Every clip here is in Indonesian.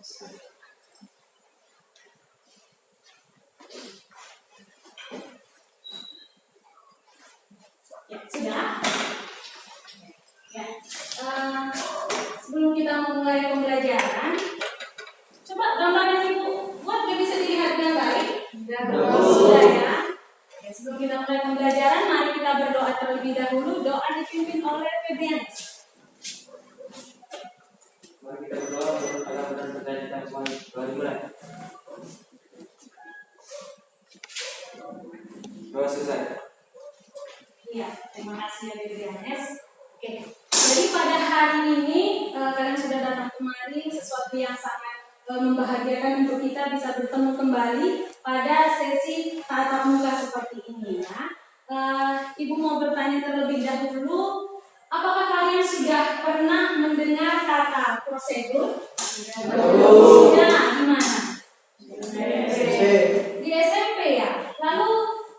Ya, sudah. Ya. Sebelum kita memulai pembelajaran, coba gambar yang Ibu buat bisa dilihat dengan baik. Sudah ya. Ya, sebelum kita mulai pembelajaran, mari kita berdoa terlebih dahulu. Doa dipimpin oleh Febrianis. Mari kita berdoa untuk agar dan percaya kita mulai. Doa selesai. Iya, terima kasih ya Febrianis. Oke, jadi pada hari ini kalian sudah datang kemari, sesuatu yang sangat membahagiakan untuk kita bisa bertemu kembali pada sesi tatap muka seperti ini ya. Ibu mau bertanya terlebih dahulu, apakah kalian sudah pernah mendengar kata prosedur? Sudah, di mana? Di SMP ya. Lalu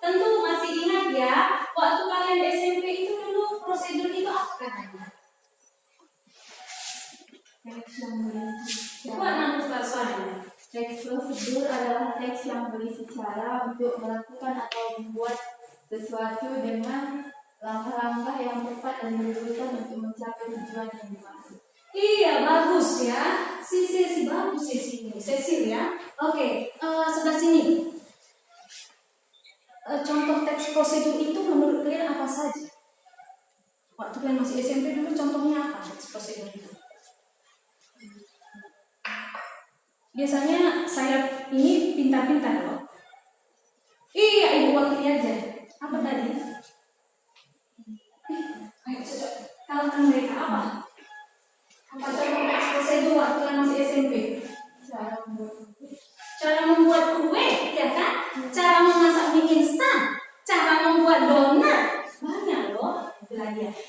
tentu masih ingat ya, waktu kalian di SMP itu dulu prosedur itu apa katanya? Buat nama suaranya. Teks prosedur adalah teks yang berisi cara untuk melakukan atau membuat sesuatu dengan langkah-langkah yang tepat dan dibutuhkan untuk mencapai tujuan yang dimaksud. Iya, bagus ya. Si bagus sesi ini. Cecil ya. Oke, sebelah sini. Contoh teks prosedur itu menurut kalian apa saja? Waktu kalian masih SMP dulu contohnya apa teks prosedur itu? Biasanya saya ini pintar-pintar loh. Iya, Ibu wakili aja. Apa tadi? Ayo coba kalahkan mereka apa? Apa contoh teks prosedur waktu kalian masih SMP? Cara membuat kue, ya kan? Cara memasak mie instan, cara membuat donat, banyak loh.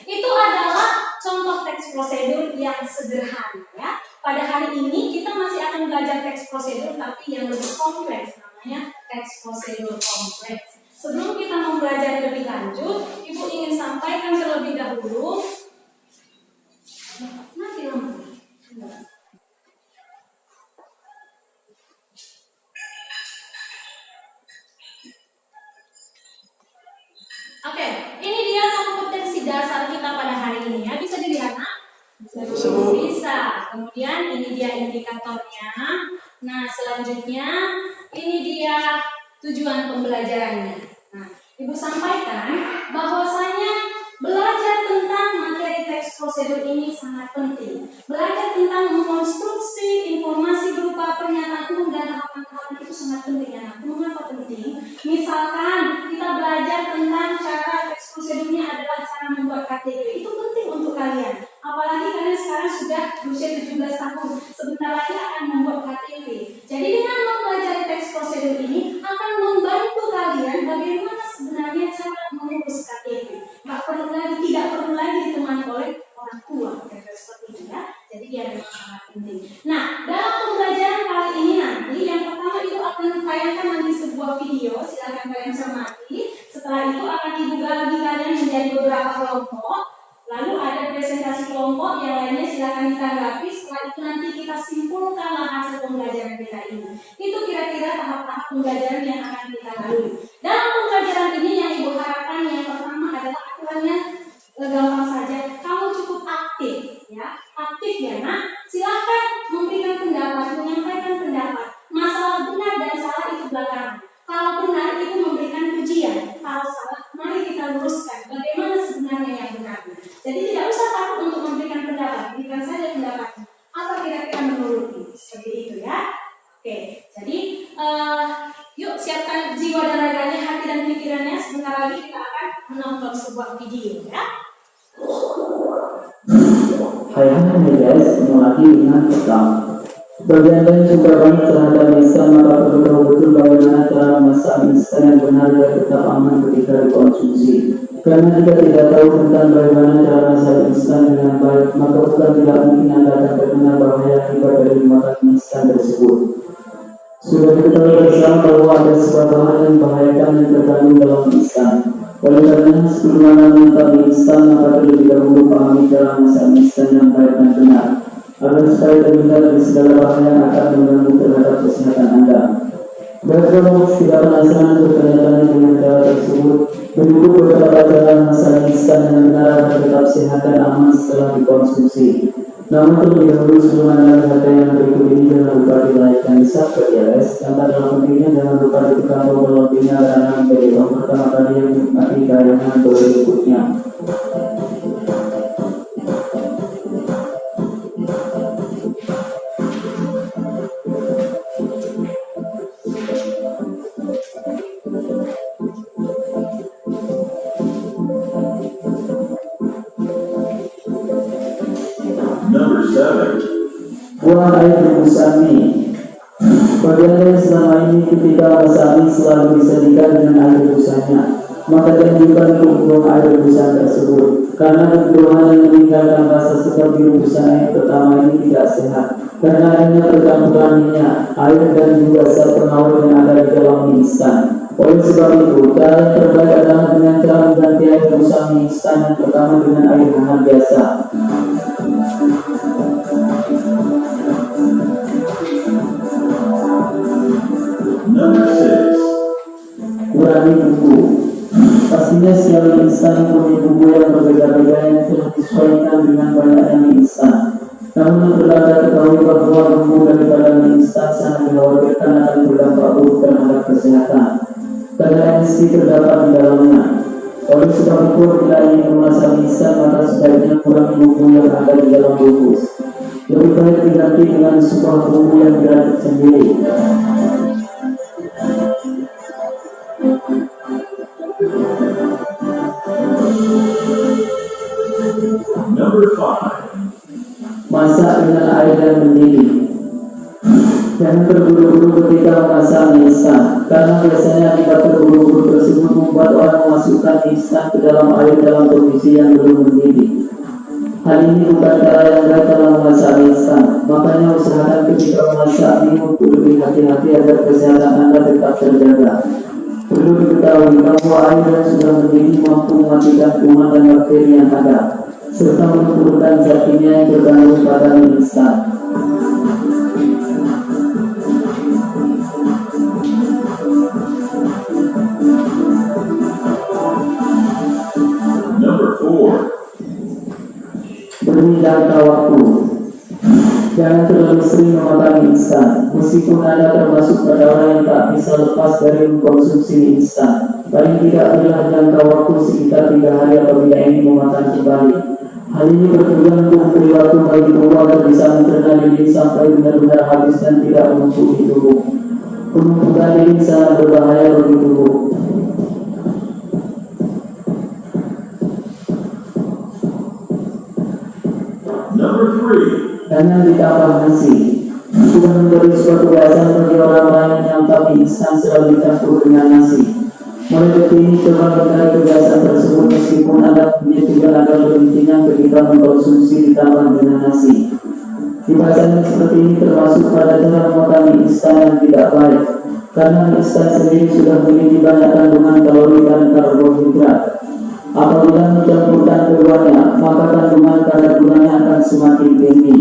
Itu adalah contoh teks prosedur yang sederhana ya. Pada hari ini kita masih akan belajar teks prosedur tapi yang lebih kompleks, namanya teks prosedur kompleks. Sebelum kita mempelajari lebih lanjut, Ibu ingin sampaikan terlebih dahulu. Mati lampu. Oke, ini dia kompetensi dasar kita pada hari ini ya. Bisa dilihat, nak? Bisa. Kemudian ini dia indikatornya. Nah, selanjutnya ini dia tujuan pembelajarannya. Nah, Ibu sampaikan bahwasanya belajar tentang materi teks prosedur ini sangat penting. Belajar tentang mengonstruksi informasi berupa pernyataan umum dan tahapan-tahapan itu sangat penting ya. Mengapa penting? Misalkan kita belajar tentang cara teks prosedurnya adalah cara membuat KTP. Itu penting untuk kalian. Apalagi kalian sekarang sudah berusia 17 tahun. Sebentar lagi akan membuat KTP. Jadi dengan mempelajari teks prosedur ini akan membantu kalian bagaimana sebenarnya cara mengurus KTP. Tidak perlu lagi ditemani oleh orang tua. Seperti itu ya. Jadi dia memang sangat penting. Nah, dalam pembelajaran kali ini nanti yang pertama itu akan ditayangkan nanti sebuah video. Silakan kalian cermati. Setelah itu akan dibuka lagi kalian menjadi beberapa kelompok. Lalu ada presentasi kelompok, yang lainnya silakan ditanggapi. Setelah itu nanti kita simpulkanlah hasil pembelajaran kita ini. Itu kira-kira tahap-tahap pembelajaran yang akan kita lalui. Dalam pembelajaran ini yang Ibu harapkan yang pertama adalah aturannya gampang saja. Kamu cukup aktif, ya, aktif ya nak. Silakan memberikan pendapat, menyampaikan pendapat. Masalah benar dan salah itu belakangan. Kalau benar itu memberikan pujian. Kalau salah, mari kita luruskan. Bagaimana sebenarnya yang benar. Jadi tidak usah takut untuk memberikan pendapat, berikan saja pendapat. Apa kira-kira menurutmu? Seperti itu ya. Oke, jadi yuk siapkan jiwa dan raganya, hati dan pikirannya. Sebentar lagi kita akan menonton sebuah video ya. Hai guys, mulai dengan pertama. Bagi Anda yang suka banget terhadap instan, maka perlu tahu betul bagaimana cara memasak instan yang benar dan tetap aman ketika dikonsumsi. Karena jika tidak tahu tentang bagaimana cara masak instan dengan baik, maka bukan tidak mungkin Anda akan terkena bahaya akibat dari memakan instan tersebut. Sudah diketahui bersama bahwa ada sebuah bahan yang membahayakan yang terkandung dalam instan. Oleh karena sebelum Anda minta instan, maka terlebih dahulu pahami cara masak instan yang baik dan benar. agar supaya terhindar dari segala bahaya yang akan mengganggu terhadap kesehatan Anda. Background tidak penasaran bertanya-tanya dengan cara tersebut, berikut beberapa cara masalah instan yang benar dan tetap sehat dan aman setelah dikonsumsi. Namun terlebih dahulu sebelum Anda melihat yang berikut ini, jangan lupa di like dan di subscribe ya guys. Tanpa dalam pentingnya jangan lupa ditekan tombol loncengnya karena menjadi orang pertama kali yang menikmati tayangan berikutnya. Number 7. Buang air rebusan mie. Bagaimana selama ini ketika masak mie selalu disajikan dengan air rebusannya, maka jangan untuk buang air rebusan tersebut, karena kebuangan yang meninggalkan rasa segar di rebusan air pertama ini tidak sehat, karena adanya percampuran minyak, air dan juga zat pengawet yang ada di dalam mie instan. Oleh sebab itu, cara yang terbaik adalah dengan cara mengganti air rebusan mie instan yang pertama dengan air hangat biasa. Number 6. Kurangi bumbu. Pastinya setiap mie instan mempunyai bumbu yang berbeda-beda yang telah disesuaikan dengan banyaknya mie instan. Namun perlu Anda ketahui bahwa bumbu daripada mie instan sangat dikhawatirkan akan berdampak buruk terhadap kesehatan, karena MSG terdapat di dalamnya. Oleh sebab itu, bila ingin memasak mie instan, maka sebaiknya kurangi bumbu yang ada di dalam bungkus. Lebih baik diganti dengan sebuah bumbu yang diracik sendiri. Number 5. Masak dengan air yang mendidih. Jangan terburu-buru ketika memasak mie instan, karena biasanya akibat terburu-buru tersebut membuat orang memasukkan mie instan ke dalam air dalam kondisi yang belum mendidih. Hal ini bukan cara yang baik dalam memasak mie instan. Makanya usahakan ketika memasak mie untuk lebih hati-hati agar kesehatan Anda tetap terjaga. Perlu diketahui bahwa air yang sudah mendidih mampu mematikan kuman dan bakteri yang ada, serta menurunkan zat kimia yang terkandung pada mie instan. Number 4. Beri jangka waktu. Jangan terlalu sering memakan mie instan, meskipun Anda termasuk pada orang yang tak bisa lepas dari mengkonsumsi mie instan. Paling tidak berilah jangka waktu sekitar 3 hari apabila ingin memakan kembali. Hal ini bertujuan untuk memberi waktu bagi tubuh agar bisa mencerna diri sampai benar-benar habis dan tidak menumpuk di tubuh. Penumpukan diri sangat berbahaya bagi tubuh. Number 3. Jangan ditambah nasi. Sudah menjadi suatu kebiasaan bagi orang-orang yang menyantap mie instan selalu dicampur dengan nasi. Mulai detik ini coba hindari kebiasaan tersebut, meskipun Anda punya tujuan agar berhentinya ketika mengkonsumsi ditambah dengan nasi. Kebiasaan seperti ini termasuk pada cara memakan mie instan yang tidak baik, karena mie instan sendiri sudah memiliki banyak kandungan kalori dan karbohidrat. Apabila mencampurkan keduanya, maka kandungan kadar gunanya akan semakin tinggi.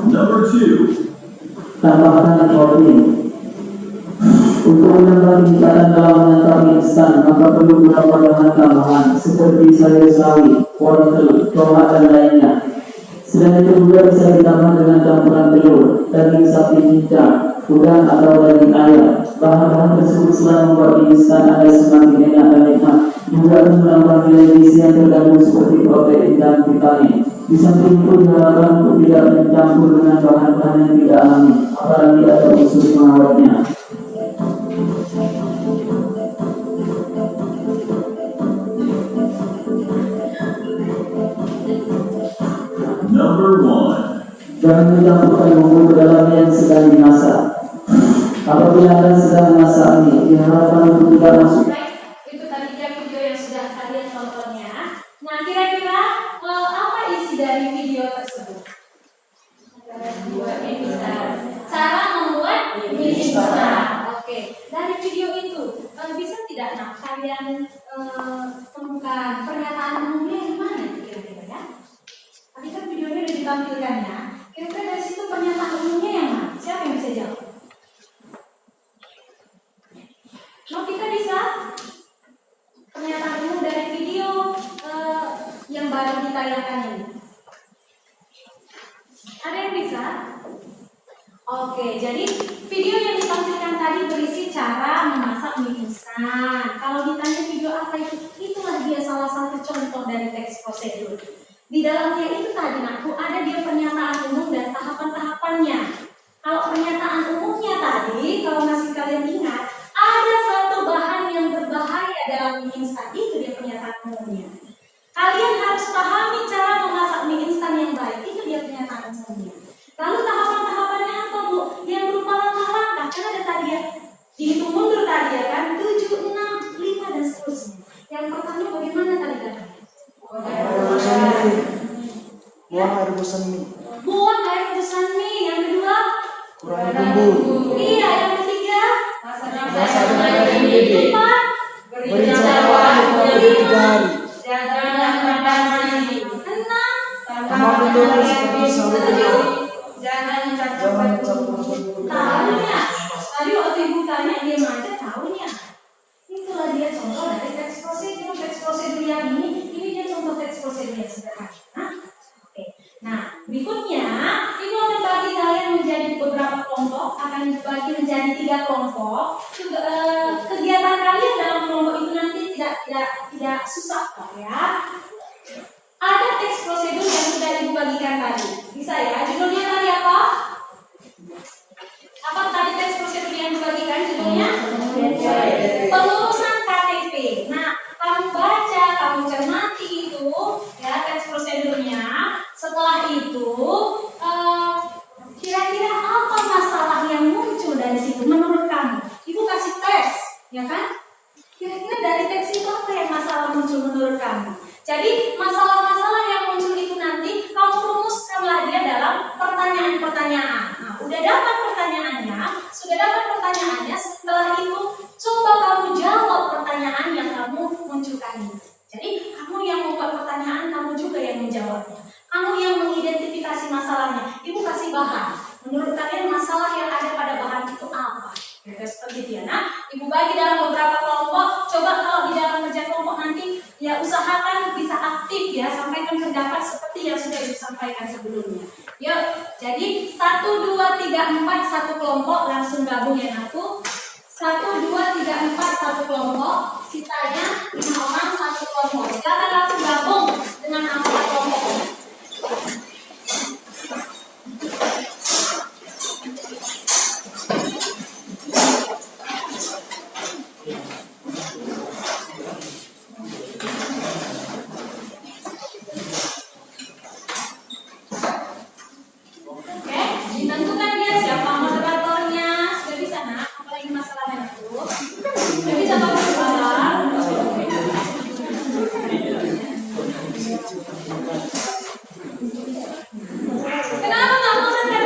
Number 2. Tambahkan protein. Untuk menambah kenikmatan dalam menyantap mie instan, maka perlu beberapa bahan tambahan seperti sayur sawi, wortel, tomat dan lainnya. Selain itu juga bisa ditambah dengan campuran telur, daging sapi cincang, udang atau daging ayam. Bahan-bahan tersebut selain membuat mie instan Anda semakin enak dan nikmat, juga akan menambah nilai gizi yang tergandung seperti protein dan vitamin. Di samping itu diharapkan untuk tidak mencampur dengan bahan-bahan yang tidak alami, apalagi ada unsur pengawetnya. Number 1. Jangan mencampurkan bumbu ke dalam mie yang sedang dimasak. Apabila Anda sedang memasak mie, diharapkan untuk tidak masuk. Baik, itu tadi dia video yang sudah kalian tontonnya. Nah, kira-kira apa isi dari video tersebut? Cara membuat mie instan. Oke, dari video itu bisa tidak kalian temukan pernyataan umumnya yang mana kira-kira ya? Tadi kan videonya udah ditampilkan ya. Kira-kira dari situ pernyataan umumnya yang mana? Siapa yang bisa jawab? Novita bisa? Pernyataan umum dari video yang baru ditayangkan ini. Ada yang bisa? Oke, jadi video yang ditampilkan tadi berisi cara memasak mie instan. Kalau ditanya video apa itu, itulah dia salah satu contoh dari teks prosedur. Di dalamnya itu tadi aku ada dia pernyataan umum dan tahapan-tahapannya. Kalau pernyataan umumnya tadi, kalau masih kalian ingat, ada satu bahan yang berbahaya dalam mie instan, itu dia pernyataan umumnya. Kalian harus pahami cara memasak mie instan yang baik, itu dia pernyataan umumnya. Lalu tahapan-tahapannya apa, Bu? Yang berupa langkah-langkah, kan ada tadi ya, dihitung mundur tadi ya kan, 7, 6, 5 dan seterusnya. Yang pertama bagaimana tadi katanya? Buang air rebusan mie. Buang air rebusan mie. Yang kedua? Kurangi bumbu. Iya, yang ketiga? Masak dengan air mendidih. Empat? Beri jatah waktu kurang lebih 3 hari. Enam? Tambah bendera seperti sahur. Tujuh? Jangan campur bumbu. Tahunya. Tadi waktu ibu tanya dia mana tahunya. Itulah dia contoh dari teks prosedur. Teks prosedur yang ini dia contoh teks prosedur yang sederhana. Oke. Nah, berikutnya ibu akan bagi kalian menjadi beberapa kelompok, akan dibagi menjadi 3 kelompok. Kegiatan kalian dalam kelompok itu nanti tidak susah kok ya. Ada teks prosedur yang sudah ibu bagikan tadi. Bisa ya? Judulnya tadi apa? Apa tadi teks prosedur yang dibagikan judulnya? Pengurusan KTP. Nah, kamu baca, kamu cermati itu ya teks prosedurnya. Setelah itu, kira-kira apa masalah yang muncul dari situ menurut kamu? Ibu kasih tes, ya kan? Kira-kira dari teks itu apa yang masalah muncul menurut kamu? Jadi masalah-masalah yang muncul itu nanti kamu rumuskanlah dia dalam pertanyaan-pertanyaan. Nah, udah dapat pertanyaannya, setelah itu coba kamu jawab pertanyaan yang kamu munculkan ini. Jadi kamu yang membuat pertanyaan, kamu juga yang menjawabnya. Kamu yang mengidentifikasi masalahnya. Ibu kasih bahan. Menurut kalian masalah yang ada pada bahan itu apa? Kira-kira seperti itu ya. Nah, ibu bagi dalam beberapa kelompok. Coba kalau di dalam kerja kelompok nanti ya usahakan bisa aktif ya, sampaikan pendapat seperti yang sudah ibu sampaikan sebelumnya. Yuk, jadi 1, 2, 3, 4 satu kelompok, langsung gabung ya aku. 1, 2, 3, 4 satu kelompok, sisanya 5 orang satu kelompok. Silakan langsung gabung dengan anggota kelompok. Oke, ditentukan dia siapa moderatornya. Sudah bisa nak? Apalagi masalahnya itu. Sudah bisa bapak sabar. Kenapa nggak mau dengan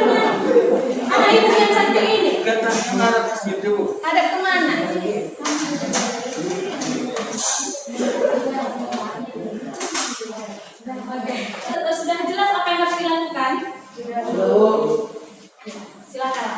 anak ibu yang cantik ini? Ada kemana? Oke, sudah jelas apa yang harus dilakukan? Silakan.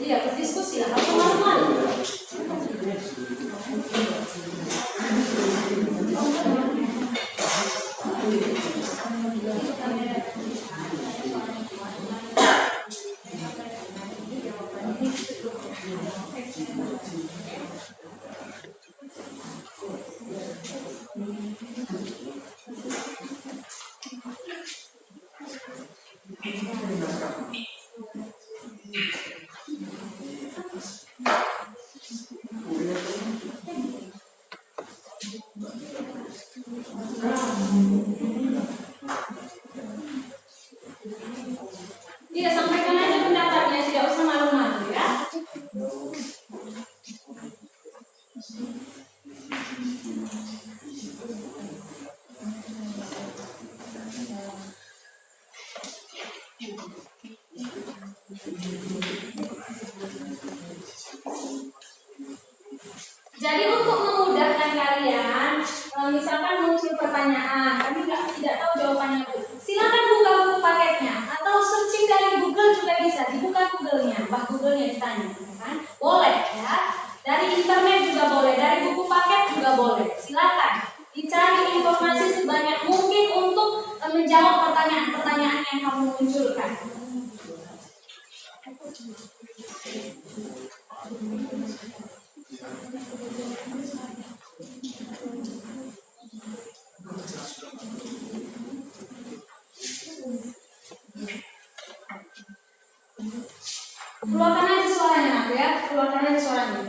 Iya, berdiskusi lah. Apa normal? Iya, sampaikan aja pendapatnya, tidak usah malu-malu ya. Jadi untuk memudahkan kalian, misalkan muncul pertanyaan, kami tidak tahu jawabannya, silakan buka buku paketnya atau searching dari Google juga bisa, dibuka Google-nya, Google-nya ditanya, kan? Boleh ya. Dari internet juga boleh, dari buku paket juga boleh. Silakan dicari informasi sebanyak mungkin untuk menjawab pertanyaan-pertanyaan yang kamu munculkan. Keluarkan aja suaranya, Nak, ya. Keluarkan aja suaranya.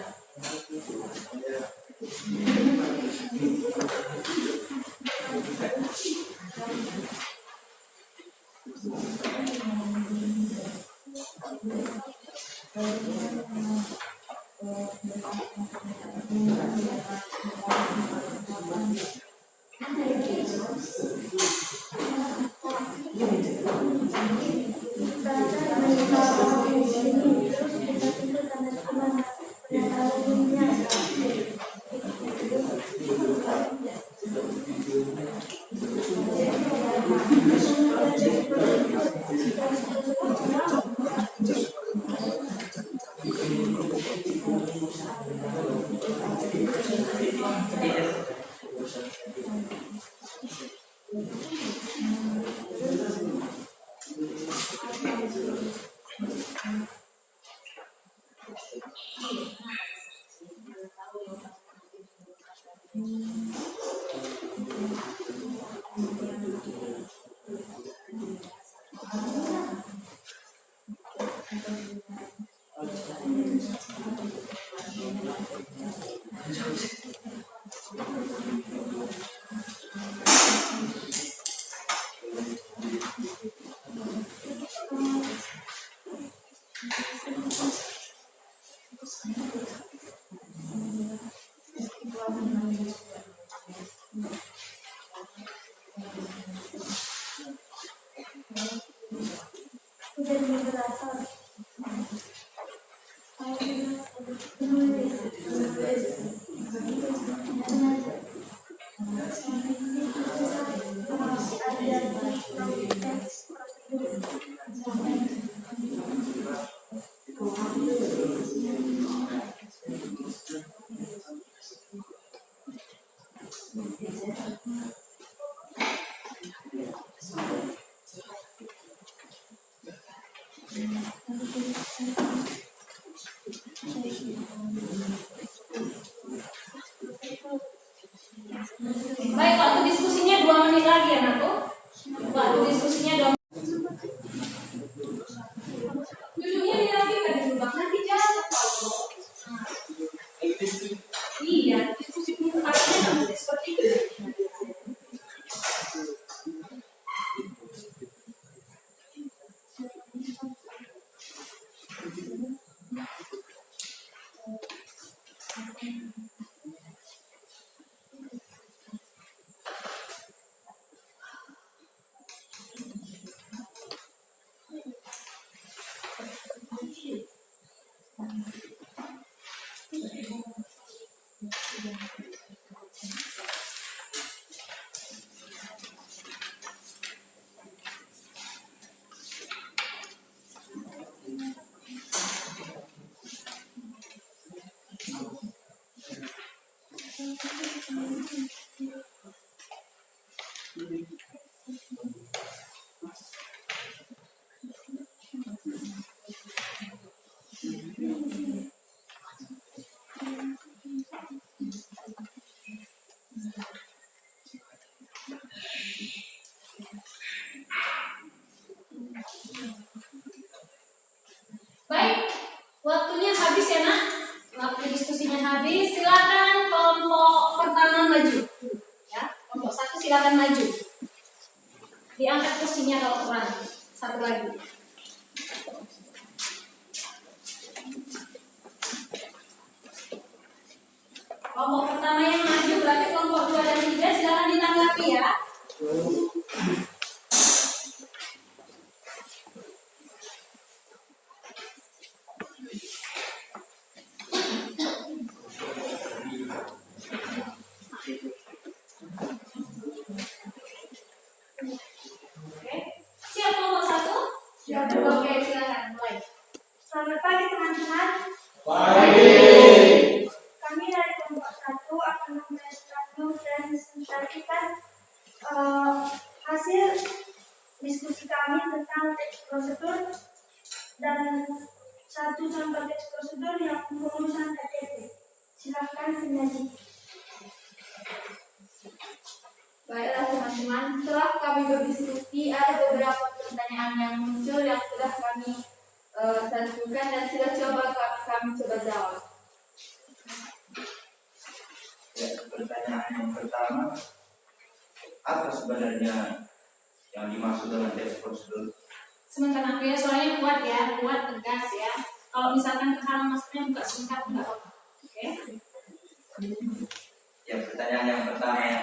Baik, waktu diskusinya 2 menit lagi ya, Nato. Waktu diskusinya 2 menit. Duduknya dirapikan dulu, Bang. Nanti jatuh kalau. Iya, diskusi dulu artinya nanti seperti itu. Baik, waktunya habis ya, Nak. Waktu diskusinya habis, silakan kelompok pertama maju. Ya, kelompok 1 silakan maju. Diangkat kursinya kalau kurang. 1 lagi. Kelompok pertama yang maju berarti kelompok 2 dan 3, silakan ditanggapi ya. Oke. Siap kelompok 1? Siap. Oke, silakan mulai. Selamat pagi teman-teman. Kami dari kelompok 1 akan mempresentasikan dan presentasikan hasil diskusi kami tentang teks prosedur dan satu contoh teks prosedur yang pengurusan KTP. Silakan penyaji. Baiklah teman-teman, setelah kami berdiskusi, ada beberapa pertanyaan yang muncul yang sudah kami tentukan dan sudah kami coba jawab. Ya, pertanyaan yang pertama, apa sebenarnya yang dimaksud dengan teks prosedur? Sebentar aku ya, soalnya kuat tegas ya. Kalau misalkan terhalang maksudnya buka singkat enggak apa-apa. Oke. Ya, pertanyaan yang pertama yang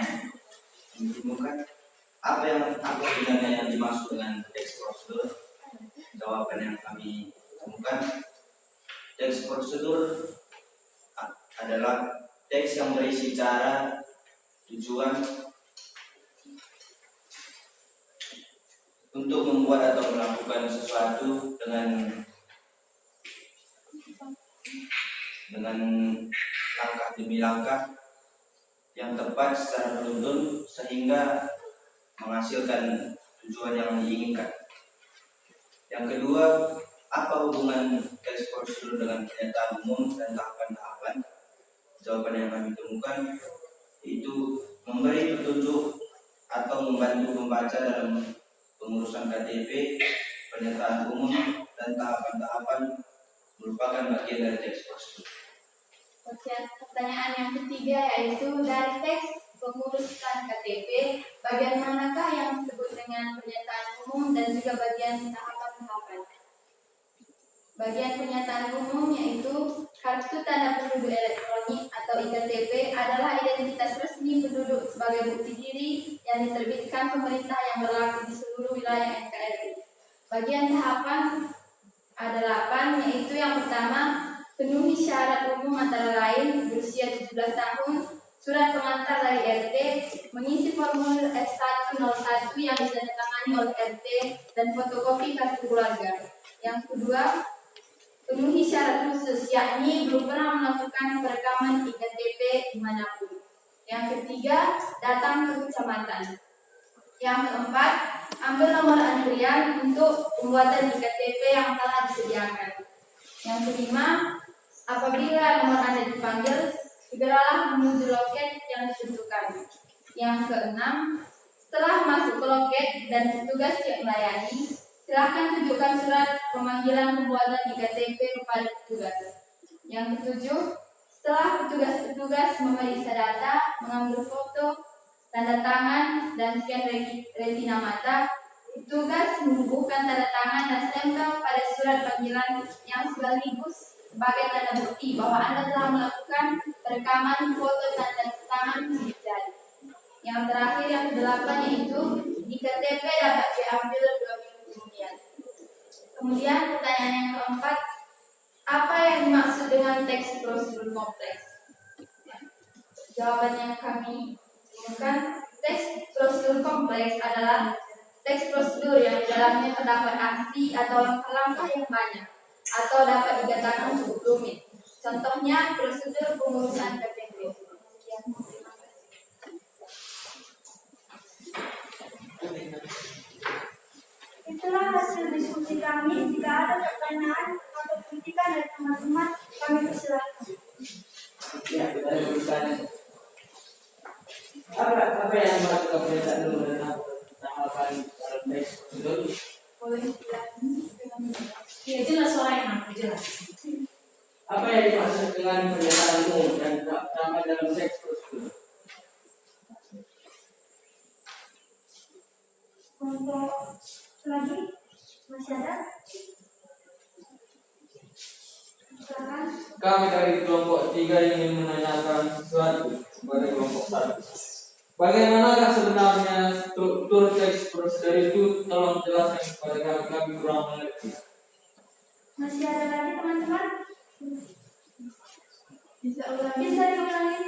ditemukan, apa sebenarnya yang dimaksud dengan teks prosedur? Jawaban yang kami temukan, teks prosedur adalah teks yang berisi cara, tujuan untuk membuat atau melakukan sesuatu dengan langkah demi langkah yang tepat secara beruntun sehingga menghasilkan tujuan yang diinginkan. Yang kedua, apa hubungan teks prosedur dengan pernyataan umum dan tahapan-tahapan? Jawaban yang kami temukan itu memberi petunjuk atau membantu membaca dalam pengurusan KTP, pernyataan umum dan tahapan-tahapan merupakan bagian dari teks prosedur. Oke, pertanyaan yang ketiga yaitu dari teks pengurusan KTP, bagian manakah yang disebut dengan pernyataan umum dan juga bagian tahapan-tahapan? Bagian pernyataan umum yaitu kartu tanda penduduk elektronik atau IKTP adalah identitas resmi penduduk sebagai bukti diri yang diterbitkan pemerintah yang berlaku di seluruh wilayah NKRI. Bagian tahapan ada 8, yaitu yang pertama, penuhi syarat umum antara lain berusia 17 tahun, surat pengantar dari RT, mengisi formulir F101 yang ditandatangani oleh RT, dan fotokopi kartu keluarga. Yang kedua, penuhi syarat khusus, yakni belum pernah melakukan perekaman IKTP dimanapun. Yang ketiga, datang ke kecamatan. Yang keempat, ambil nomor antrian untuk pembuatan IKTP yang telah disediakan. Yang kelima, apabila nomor Anda dipanggil, segeralah menuju loket yang ditentukan. Yang keenam, setelah masuk ke loket dan petugas siap melayani, silakan tunjukkan surat pemanggilan pembuatan IKTP kepada petugas. Yang ketujuh, setelah petugas memeriksa data, mengambil foto, tanda tangan, dan scan retina mata, petugas menumbuhkan tanda tangan dan stempel pada surat panggilan yang sekaligus sebagai tanda bukti bahwa Anda telah melakukan perekaman foto tanda tangan sidik jari. Yang terakhir, yang kedelapan, yaitu IKTP dapat diambil 2 minggu kemudian. Kemudian pertanyaan yang keempat, apa yang dimaksud dengan teks prosedur kompleks? Jawaban yang kami temukan, teks prosedur kompleks adalah teks prosedur yang di dalamnya terdapat aksi atau langkah-langkah yang banyak atau dapat dikatakan cukup rumit. Contohnya prosedur pengurusan KTP. Itulah hasil diskusi kami. Jika ada pertanyaan atau kritikan dari teman-teman, kami persilakan. Ya, kita bertanya. Apa yang melakukan pernyataan umum tentang tahapan dalam teks prosedur? Boleh dijelaskan dengan Ya jelas suaranya aku jelas. Apa yang dimaksud dengan pernyataan umum dan tahapan dalam teks prosedur? Untuk lagi Masih ada? Silakan. Kami dari kelompok 3 ingin menanyakan sesuatu kepada kelompok 1. Bagaimanakah sebenarnya struktur teks prosedur itu? Tolong jelaskan kepada kami kurang mengerti. Masih ada lagi teman-teman? Bisa ulangi? Bisa diulangi?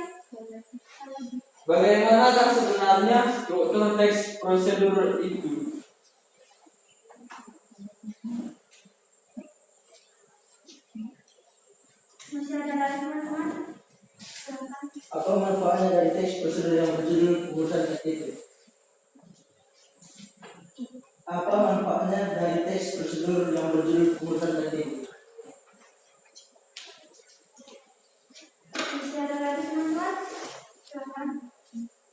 Bagaimanakah sebenarnya struktur teks prosedur itu? Masih ada lagi teman-teman? Silakan. Apa manfaatnya dari teks prosedur yang berjudul pengurusan KTP? Apa manfaatnya dari teks prosedur yang berjudul pengurusan KTP? Masih ada lagi teman-teman? Silakan.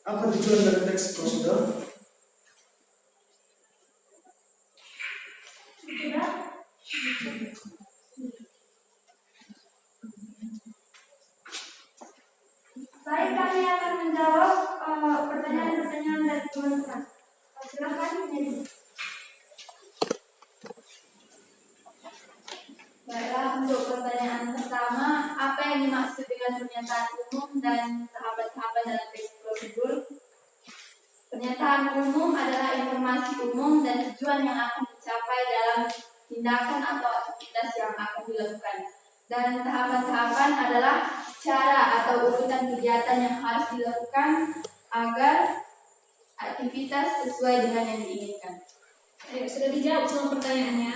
Apa tujuan dari teks prosedur? Sudah? Baik, kami akan menjawab pertanyaan-pertanyaan dari teman-teman. Silakan, Nedi. Baiklah, untuk pertanyaan pertama, apa yang dimaksud dengan pernyataan umum dan tahapan-tahapan dalam teks prosedur? Pernyataan umum adalah informasi umum dan tujuan yang akan dicapai dalam tindakan atau aktivitas yang akan dilakukan. Dan tahapan-tahapan adalah cara atau urutan kegiatan yang harus dilakukan agar aktivitas sesuai dengan yang diinginkan. Ayo, sudah dijawab semua pertanyaannya?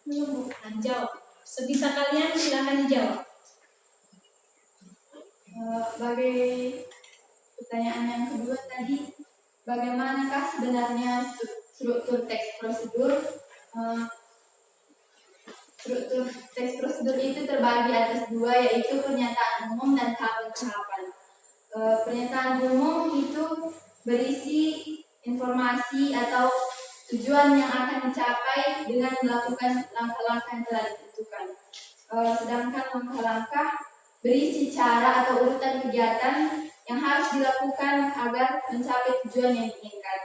Belum, bukan jawab. Sebisa kalian silakan dijawab. Sebagai pertanyaan yang kedua tadi, bagaimanakah sebenarnya struktur teks prosedur? Struktur teks prosedur itu terbagi atas dua, yaitu pernyataan umum dan tahapan-tahapan. Pernyataan umum itu berisi informasi atau tujuan yang akan dicapai dengan melakukan langkah-langkah yang telah ditentukan. Sedangkan langkah-langkah berisi cara atau urutan kegiatan yang harus dilakukan agar mencapai tujuan yang diinginkan.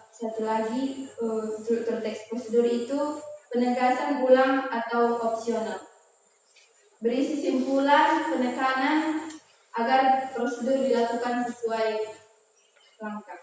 Satu lagi, struktur teks prosedur itu penegasan ulang atau opsional. Berisi simpulan, penekanan agar prosedur dilakukan sesuai langkah.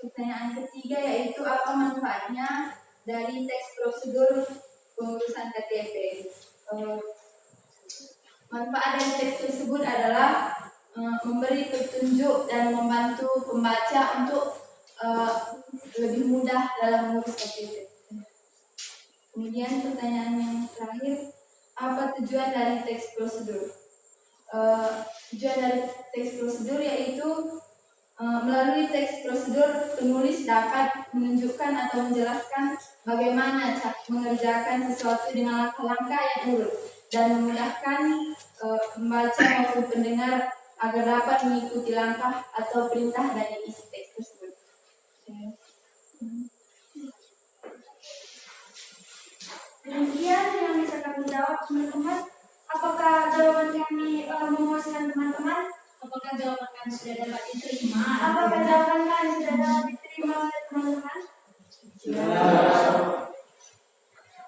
Pertanyaan ketiga yaitu apa manfaatnya dari teks prosedur pengurusan KTP. Manfaat dari teks tersebut adalah memberi petunjuk dan membantu pembaca untuk lebih mudah dalam mengurus KTP. Kemudian pertanyaan yang terakhir, apa tujuan dari teks prosedur? Tujuan dari teks prosedur yaitu melalui teks prosedur, penulis dapat menunjukkan atau menjelaskan bagaimana cara mengerjakan sesuatu dengan langkah-langkah yang urut dan memudahkan pembaca maupun pendengar agar dapat mengikuti langkah atau perintah dari isi teks tersebut. Demikian yang bisa kami jawab, teman-teman. Apakah jawaban kami memuaskan teman-teman? Apakah jawaban kalian sudah dapat diterima? Apakah jawaban kalian sudah dapat diterima oleh teman-teman?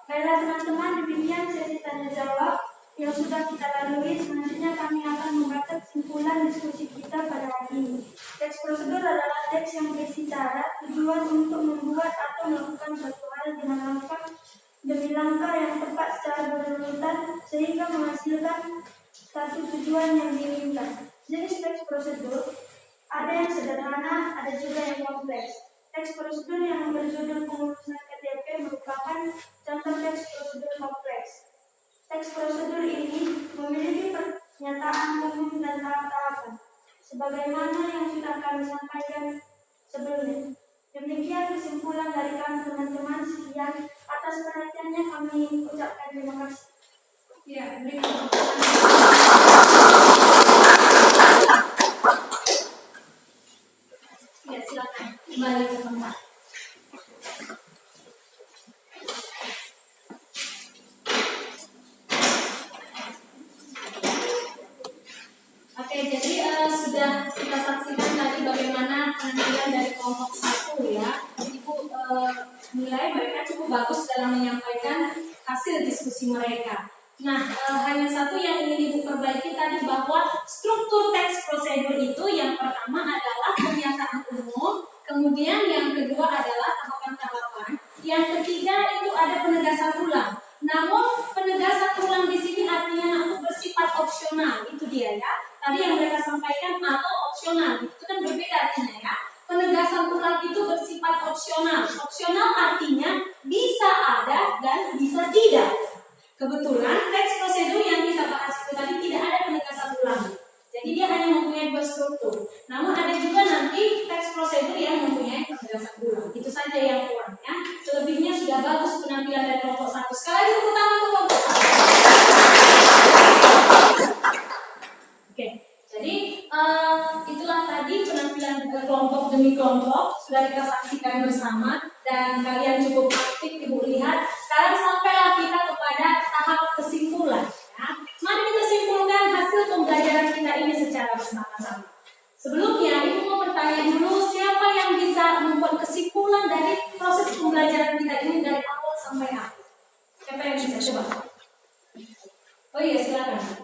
Baiklah teman-teman, demikian sesi tanya jawab yang sudah kita lalui. Selanjutnya kami akan membaca kesimpulan diskusi kita pada hari ini. Teks prosedur adalah teks yang berisi cara, tujuan untuk membuat atau melakukan suatu hal dengan langkah demi langkah yang tepat secara berurutan sehingga menghasilkan satu tujuan yang diinginkan. Jenis teks prosedur ada yang sederhana, ada juga yang kompleks. Teks prosedur yang berjudul pengurusan KTP merupakan contoh teks prosedur kompleks. Teks prosedur ini memiliki pernyataan umum dan tahap-tahapan, sebagaimana yang sudah kami sampaikan sebelumnya. Demikian kesimpulan dari kami teman-teman. Sekian, atas perhatiannya kami ucapkan terima kasih. Ya, berikut. Ya, silakan kembali ke tempat. cukup bagus dalam menyampaikan hasil diskusi mereka. Nah, hanya satu yang ingin Ibu perbaiki tadi, bahwa struktur teks prosedur itu yang pertama adalah pernyataan umum, kemudian yang kedua adalah tahapan-tahapan, yang ketiga itu ada penegasan ulang. Namun penegasan ulang di sini artinya untuk bersifat opsional, itu dia ya. Tadi yang mereka sampaikan atau opsional, itu kan berbeda artinya ya. Penegasan ulang itu bersifat opsional. Opsional artinya bisa ada dan bisa tidak. Kebetulan teks prosedur yang kita bahas itu tadi tidak ada penegasan ulang. Jadi dia hanya mempunyai dua struktur. Namun ada juga nanti teks prosedur yang mempunyai penegasan ulang. Itu saja yang kurang ya. Selebihnya sudah bagus penampilan dari kelompok 1. Sekali lagi tepuk tangan untuk kelompok 1. Oke. Jadi itulah tadi penampilan kelompok demi kelompok sudah kita saksikan bersama dan kalian cukup aktif Ibu lihat. Sekarang sampailah kita kepada tahap kesimpulan. Ya. Mari kita simpulkan hasil pembelajaran kita ini secara bersama-sama. Sebelumnya Ibu mau bertanya dulu, siapa yang bisa membuat kesimpulan dari proses pembelajaran kita ini dari awal sampai akhir? Siapa yang bisa coba? Oh iya, silakan.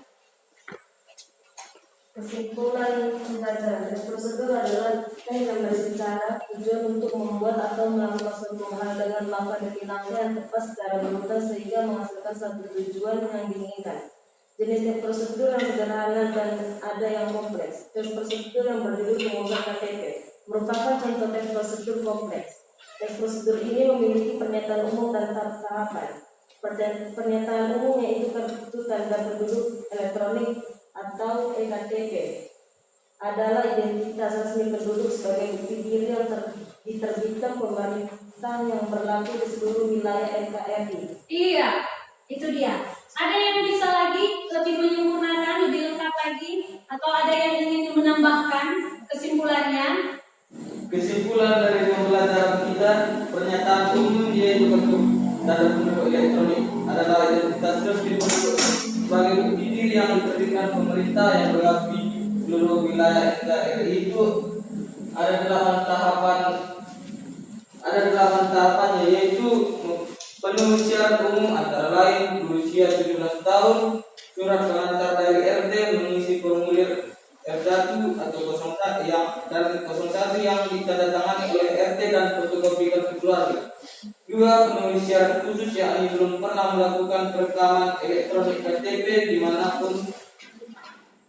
Kesimpulan pembelajaran teks prosedur adalah kita yang berbicara tujuan untuk membuat atau melakukan suatu hal dengan langkah demi langkah yang tepat secara berurutan sehingga menghasilkan satu tujuan yang diinginkan. Jenis teks prosedur yang sederhana dan ada yang kompleks. Teks prosedur yang berjudul pengurusan KTP merupakan contoh teks prosedur kompleks. Teks prosedur ini memiliki pernyataan umum dan tahapan. Pernyataan umum yaitu kartu tanda penduduk elektronik atau EKTP adalah identitas resmi penduduk sebagai bukti diri yang diterbitkan pemerintah yang berlaku di seluruh wilayah NKRI. Iya, itu dia. Ada yang bisa lagi lebih menyempurnakan, lebih lengkap lagi, atau ada yang ingin menambahkan kesimpulannya? Kesimpulan dari pembelajaran kita, pernyataan umum yaitu bentuk tanda penduduk elektronik adalah identitas resmi penduduk sebagai bukti diri yang diterbitkan pemerintah yang berlaku di seluruh wilayah NKRI. Itu ada 8 tahapan yaitu penuhi syarat umum antara lain berusia 17 tahun, surat pengantar dari RT, mengisi formulir R1 atau 01 yang ditandatangani oleh RT dan fotokopi kartu keluarga. 2. Penuhi syarat khusus yakni belum pernah melakukan perekaman elektronik KTP dimanapun.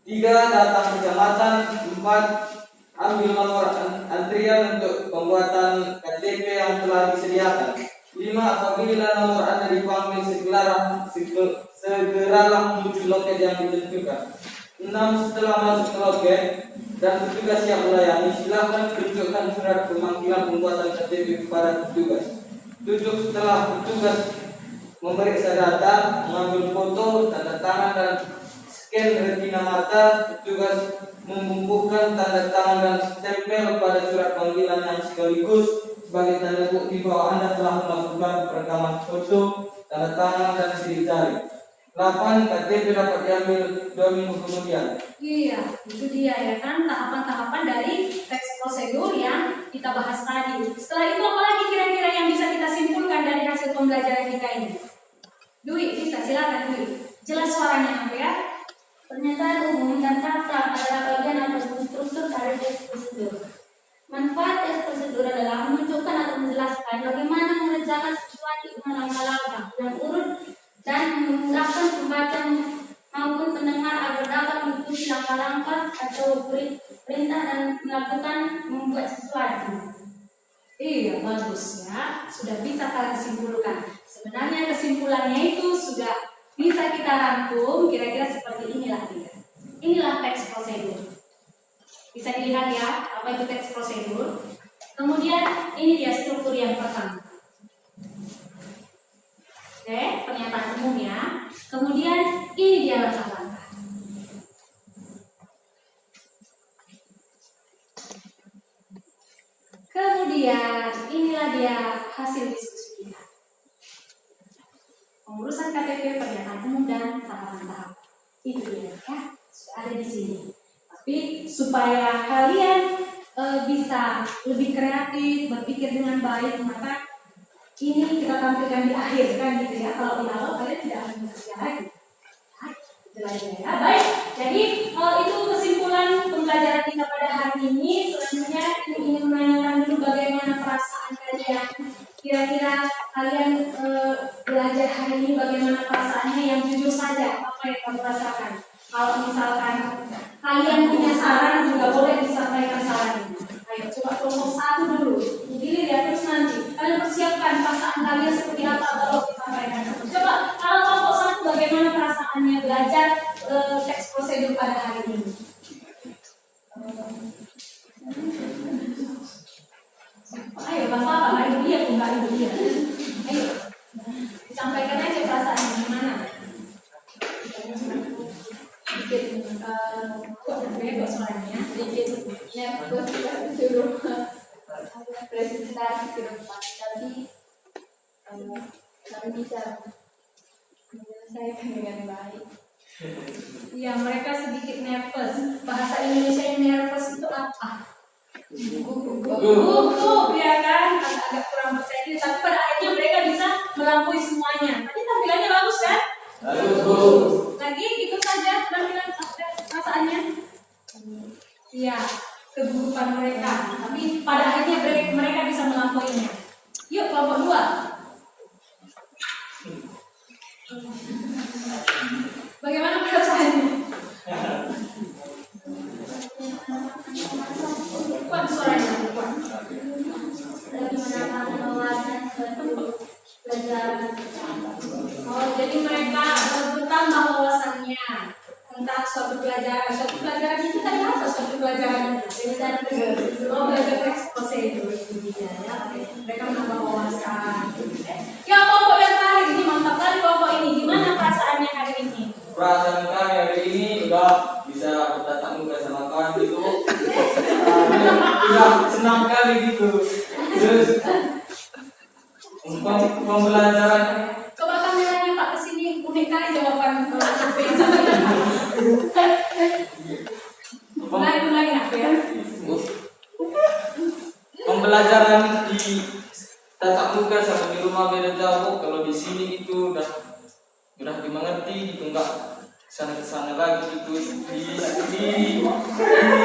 3. Datang kecamatan. 4. Ambil nomor antrian untuk pembuatan KTP yang telah disediakan. 5. Apabila nomor Anda dipanggil segeralah menuju loket yang ditentukan. 6. Setelah masuk ke loket dan petugas yang melayani, silakan tunjukkan surat pemanggilan pembuatan KTP kepada petugas. 7. Setelah petugas memeriksa data, mengambil foto, tanda tangan dan scan retina mata, petugas membubuhkan tanda tangan dan stempel pada surat panggilan yang sekaligus sebagai tanda bukti bahwa Anda telah melakukan perekaman foto, tanda tangan dan sidik jari. 8. KTP dapat diambil 2 minggu kemudian. Iya, itu dia ya kan tahapan-tahapan dari teks prosedur yang kita bahas tadi. Setelah itu apalagi kira-kira yang bisa kita simpulkan dari hasil pembelajaran kita ini? Dwi, bisa silakan Dwi. Jelas suaranya apa ya? Pernyataan umum dan fakta adalah bagian atau struktur dari teks prosedur. Manfaat teks prosedur adalah menunjukkan atau menjelaskan bagaimana mengerjakan sesuatu dengan langkah-langkah yang urut dan memudahkan pembaca maupun pendengar agar dapat mengikuti langkah-langkah atau perintah dan membuat sesuatu. Iya, bagus ya. Sudah bisa kalian simpulkan. Sebenarnya kesimpulannya itu sudah bisa kita rangkum kira-kira seperti inilah dia. Inilah teks prosedur. Bisa dilihat ya, apa itu teks prosedur. Kemudian ini dia struktur yang pertama. Oke, pernyataan umumnya. Kemudian ini dia langkah-langkah. Kemudian inilah dia hasil diskusi kita. Pengurusan KTP, pernyataan umum dan tahapan-tahapan. Itu dia ya, sudah ada di sini. Tapi supaya kalian bisa lebih kreatif, berpikir dengan baik, maka ini kita tampilkan di akhir kan gitu ya. Kalau di awal kalian tidak akan bekerja lagi. Jelasnya ya. Baik, jadi itu kesimpulan pembelajaran kita pada hari ini. Selanjutnya ingin menanyakan dulu bagaimana perasaan kalian. Kira-kira kalian belajar hari ini bagaimana perasaannya, yang jujur saja apa yang kamu rasakan. Kalau misalkan kalian punya saran juga boleh disampaikan sarannya. Ayo coba kelompok satu dulu. Dipilih ya, terus nanti kalian persiapkan perasaan kalian seperti apa kalau disampaikan. Coba kalau kelompok satu bagaimana perasaannya belajar teks prosedur pada hari ini. Ayo bapak, ayo dia, enggak ibu dia. Ayo disampaikan aja perasaannya gimana. Kok beda suaranya? Sedikit nervous ya disuruh presentasi ke depan, tapi kami bisa menyelesaikan dengan baik. Iya, mereka sedikit nervous. Bahasa Indonesia yang nervous itu apa? Gugup, ya kan? Agak kurang percaya diri, tapi pada akhirnya mereka bisa melampaui semuanya. Tadi tampilannya bagus kan? Bagus. Lagi itu saja tampilan perasaannya. Iya, kegugupan mereka. Tapi pada akhirnya mereka bisa melampauinya. Yuk, kelompok 2. Bagaimana perasaannya? Kuat suaranya, kuat. Bagaimana mengeluarkan suatu pelajaran. Oh, jadi mereka bertambah wawasannya tentang suatu pelajaran. Suatu pelajaran itu tadi apa? Suatu pelajaran belajar teks prosedur itu dia ya. Oke. Mereka menambah wawasan. Ya, kelompok yang terakhir ini mantap kali kelompok ini. Gimana perasaannya hari ini? Perasaan kami hari ini udah bisa bertatap muka sama kawan gitu. Udah senang kali gitu. Terus pembelajaran. Coba kameranya Pak kesini, unik kali jawaban yang sama. Ulangi apa ya? Pembelajaran di tatap muka sama di rumah beda jauh. Kalau di sini itu udah dimengerti gitu, enggak kesana lagi gitu. Di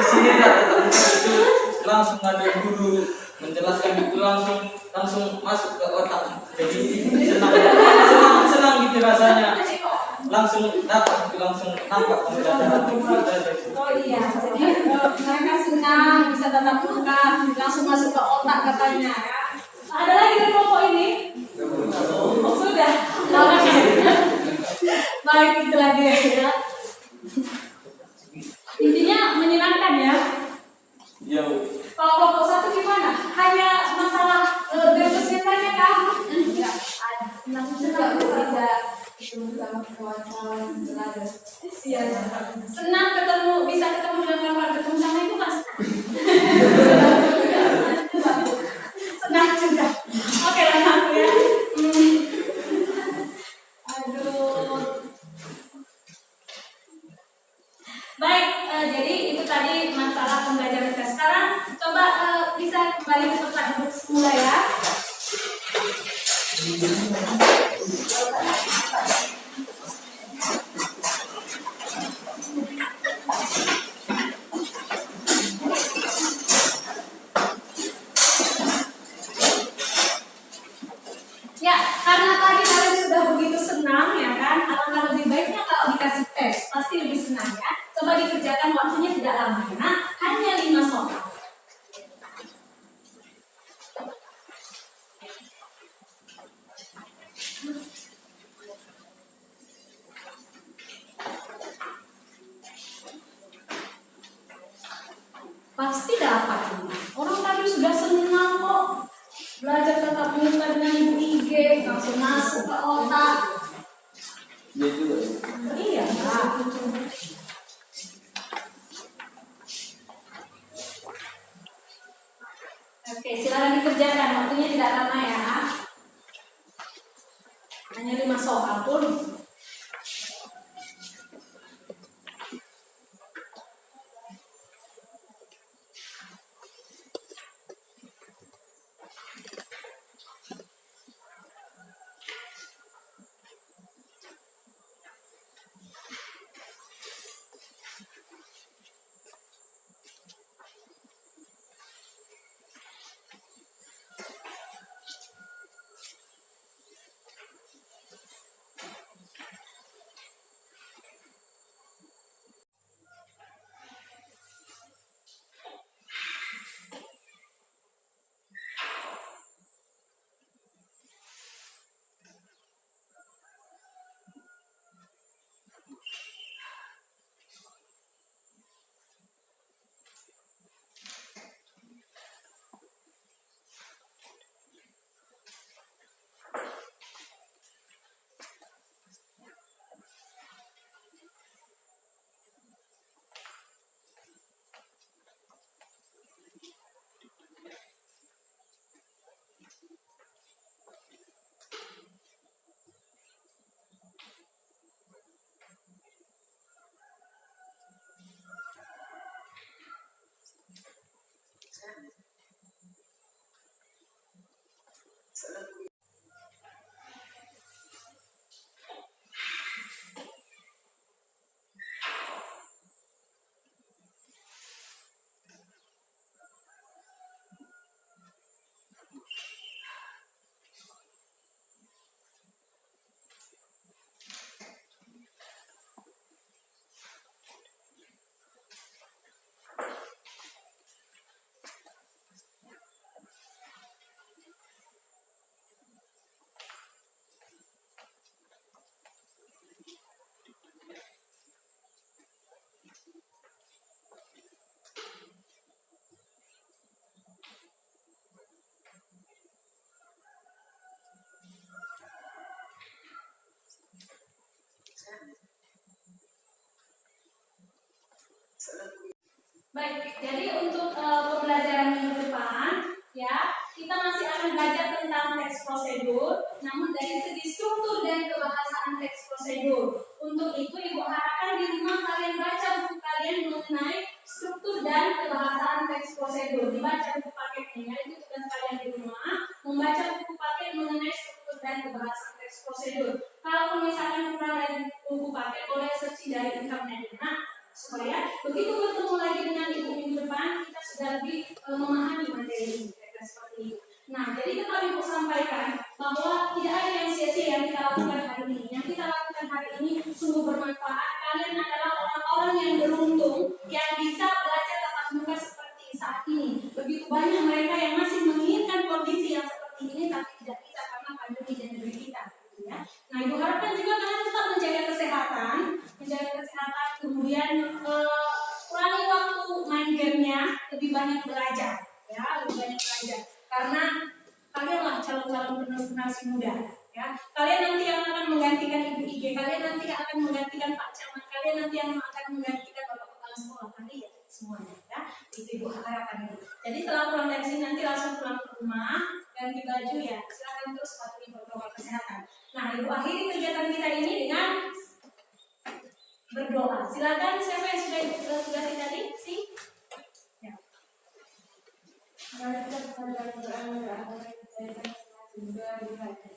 sini tatap muka itu langsung ada guru menjelaskan itu langsung masuk ke otak. Jadi senang gitu rasanya. Langsung dapat itu, langsung nampak pembelajaran. Oh iya, jadi mereka senang bisa tatap muka, langsung masuk ke otak katanya ya. Ada lagi dari kelompok ini? Oh, sudah. Baik, itu lagi ya. Intinya menyenangkan ya. Iya. Kalau kelompok satu gimana? Hanya masalah nervousnya saja kah? Enggak, ada senang-senang bisa ketemu sama kawan-kawan belajar. Iya. Senang bisa ketemu dengan kawan-kawan, ketemu sama itu kan senang. Senang juga. Oke lah aku ya. Aduh. Baik, jadi itu tadi masalah pembelajaran kita. Sekarang coba bisa kembali ke tempat duduk semula ya. Ya, karena tadi kalian sudah begitu senang ya kan, alangkah lebih baiknya kalau dikasih tes, pasti lebih senang ya. Coba dikerjakan, waktunya tidak lama ya, hanya 5 soal. Pasti dapat ini. Orang tadi sudah senang kok. Belajar tatap muka dengan ibu IG, langsung masuk ke otak. Iya juga. Iya, Pak. Oke, silakan dikerjakan. Waktunya tidak lama ya. Hanya 5 soal pun. Baik, jadi untuk pembelajaran minggu depan, ya, kita masih akan belajar tentang teks prosedur, namun dari segi struktur dan kebahasaan teks prosedur. Untuk itu, Ibu harapkan di rumah kalian baca buku kalian mengenai struktur dan kebahasaan teks prosedur. Dibaca buku paketnya, itu tugas kalian di rumah, membaca buku paket mengenai struktur dan kebahasaan teks prosedur. Kalau misalnya kurang dari buku paket, boleh searching dari internet. Nah, supaya begitu bertemu lagi dengan Ibu minggu depan, kita sudah lebih memahami materi ini, seperti itu. Nah, jadi tetap Ibu sampaikan bahwa tidak ada yang sia-sia yang kita lakukan hari ini. Yang kita lakukan hari ini sungguh bermanfaat. Kalian adalah orang-orang yang beruntung yang bisa belajar tatap muka seperti saat ini. Begitu banyak mereka yang masih menginginkan kondisi yang seperti ini, tapi tidak bisa karena pandemi di negeri kita. Ya. Nah, Ibu harapkan juga kalian tetap menjaga kesehatan, kemudian kurangi waktu main gamenya, lebih banyak belajar, ya, lebih banyak belajar. Karena kalianlah calon-calon generasi muda, ya. Kalian nanti yang akan menggantikan Ibu IG, kalian nanti akan menggantikan Pak Camat, kalian nanti yang akan menggantikan Bapak Kepala Sekolah, kalian semuanya, ya. Itu Ibu harapkan. Jadi setelah pulang dari sini nanti langsung pulang ke rumah, ganti baju, ya. Silakan terus patuhi protokol kesehatan. Nah, Ibu akhiri kegiatan kita ini dengan berdoa. Silakan siapa yang sudah tugasin tadi? Ya. Mari kita berdoa juga dibaca.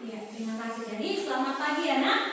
Ya, terima kasih. Jadi selamat pagi ya, Nak.